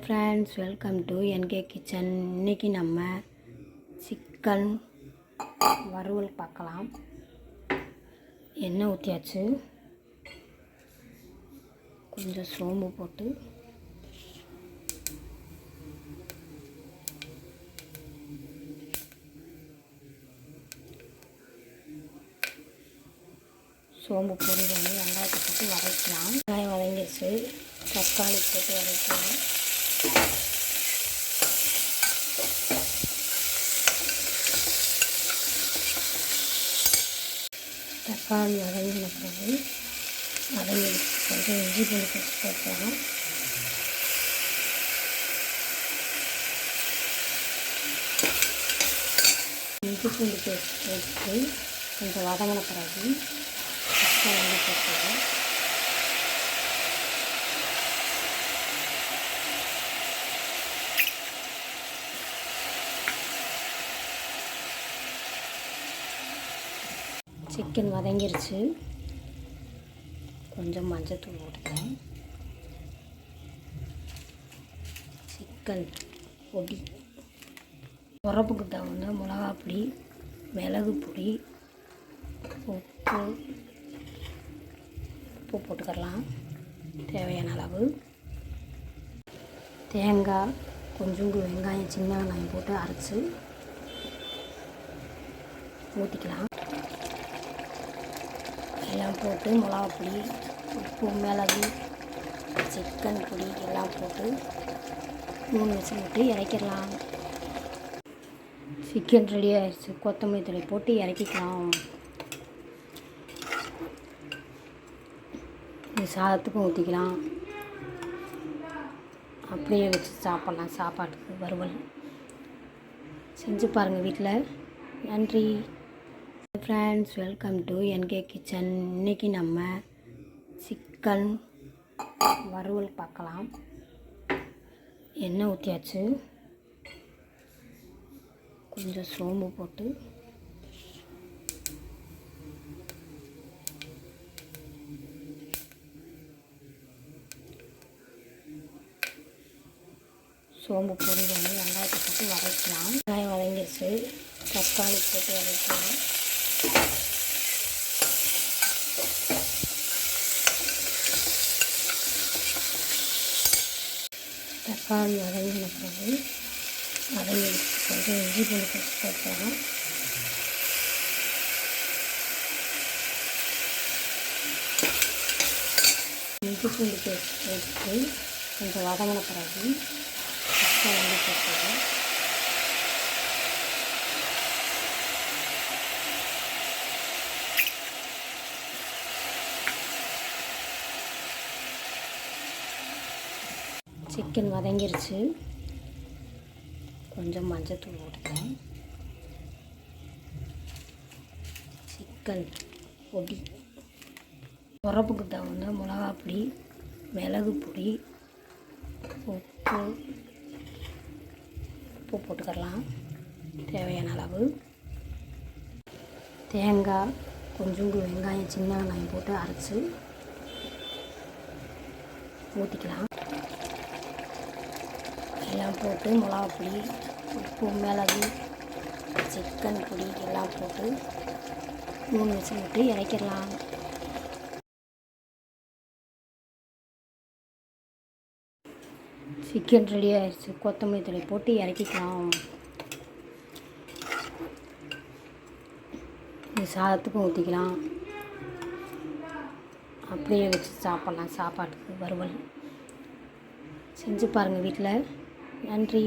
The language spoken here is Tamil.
Friends, welcome to என்கே kitchen. இன்றைக்கி நம்ம சிக்கன் வறுவல் பார்க்கலாம். எண்ணெய் ஊற்றியாச்சு. கொஞ்சம் சோம்பு போட்டு சோம்பு பொரிஞ்சோன்னு வெங்காயத்தை போட்டு வதக்கலாம். வெங்காயம் வதங்கிடுச்சு. தக்காளி போட்டு வதக்கலாம். தக்காளி வதங்கின பிறகு கொஞ்சம் இஞ்சி பூண்டு பேஸ்ட் போட்டுக்கலாம். இஞ்சி பூண்டு பேஸ்ட் போட்டு கொஞ்சம் வதங்கின பிறகு வந்து போட்டுக்கலாம். சிக்கன் வதங்கிருச்சு. கொஞ்சம் மஞ்சத்தூள் போட்டுக்கலாம். சிக்கன் பொடி, உரப்புக்கு தகுந்த மிளகா பொடி, மிளகு பொடி, உப்பு போட்டுக்கலாம் தேவையான அளவு. தேங்காய், கொஞ்சோண்டு வெங்காயம், சின்ன வெங்காயம் போட்டு அரைச்சி ஊற்றிக்கலாம். எல்லாம் போட்டு மிளகா பொடி, உப்பு, மிளகு, சிக்கன் பொடி எல்லாம் போட்டு 3 விசில் விட்டு இறக்கிடலாம். சிக்கன் ரெடி ஆகிடுச்சு. கொத்தமல்லி தழை போட்டு இறக்கிக்கலாம். சாதத்துக்கும் ஊற்றிக்கலாம். அப்படியே வச்சு சாப்பிட்லாம். சாப்பாட்டுக்கு வறுவல் செஞ்சு பாருங்கள் வீட்டில். நன்றி ஃப்ரெண்ட்ஸ், வெல்கம் டு என்கே கிச்சன். இன்றைக்கி நம்ம சிக்கன் வறுவல் பார்க்கலாம். எண்ணெய் ஊற்றியாச்சு. கொஞ்சம் சோம்பு போட்டு சோம்பு பொரிஞ்சோன்னு வெங்காயத்தை போட்டு வதக்கலாம். வெங்காயம் வதங்கிடுச்சு. தக்காளி போட்டு வதக்கலாம். தக்காளி வதங்கின பிறகு கொஞ்சம் இஞ்சி பூண்டு பேஸ்ட் போட்டுக்கலாம். இஞ்சி பூண்டு பேஸ்ட் போட்டு கொஞ்சம் வதங்கின பிறகு வந்து போட்டுக்கலாம். சிக்கன் வதங்கிருச்சு. கொஞ்சம் மஞ்சத்தூள் போட்டுக்கலாம். சிக்கன் பொடி, உரப்புக்கு தகுந்த மிளகா பொடி, மிளகு பொடி, உப்பு போட்டுக்கலாம் தேவையான அளவு. தேங்காய், கொஞ்சோண்டு வெங்காயம், சின்ன வெங்காயம் போட்டு அரைச்சி ஊற்றிக்கலாம். எல்லாம் போட்டு மிளகா பொடி, உப்பு, மிளகு, சிக்கன் பொடி எல்லாம் போட்டு 3 விசில் விட்டு இறக்கிடலாம். சிக்கன் ரெடி ஆகிடுச்சு. கொத்தமல்லி தழை போட்டு இறக்கிக்கலாம். சாதத்துக்கும் ஊற்றிக்கலாம். அப்படியே வச்சு சாப்பிட்லாம். சாப்பாட்டுக்கு வறுவல் செஞ்சு பாருங்கள் வீட்டில். நன்றி.